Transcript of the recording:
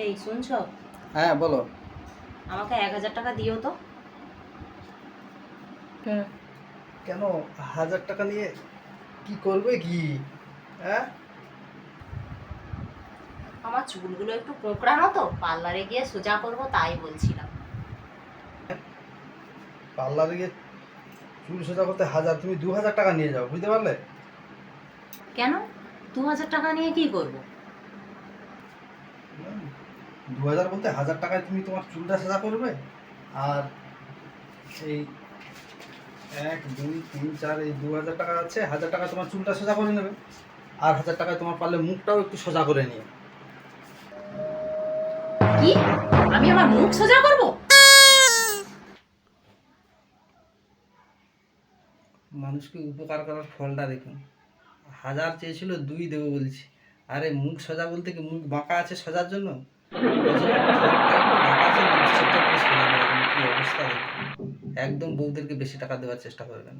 এই শুনছো? হ্যাঁ বলো। আমাকে 1000 টাকা দিও তো। হ্যাঁ, কেন? 1000 টাকা নিয়ে কি করবে কি? হ্যাঁ, আমার চুলগুলো একটু কোঁকড়ানো তো, পার্লারে গিয়ে সোজা করবো তাই বলছিলাম। পার্লারে গিয়ে চুল সোজা করতে 1000, তুমি 2000 টাকা নিয়ে যাও, বুঝতে পারলে? কেন? 2000 টাকা নিয়ে কি করব? 2000 বলতে 1000 টাকায় তুমি তোমার চুলটা সোজা করবে, আর এই 1 2 3 4 এই 2000 টাকা আছে, 1000 টাকা তোমার চুলটা সোজা করে নেবে, আর 1000 টাকায় তোমার পারলে মুখটাও একটু সোজা করে নিও। কি? আমি আমার মুখ সোজা করব? মানুষকে উপকার করার ফলটা দেখুন। 1000 চেয়েছিল, 2 দেবো বলছি। আরে মুখ সোজা বলতে কি মুখ বাঁকা আছে সোজার জন্য? বলছি না, ঠোঁটটা একটু বাঁকা আছে, লিপস্টিকটা একটু সোজা করে দেবেন। কি অবস্থা দেখুন। একদম বউদেরকে বেশি টাকা দেওয়ার চেষ্টা করবেন।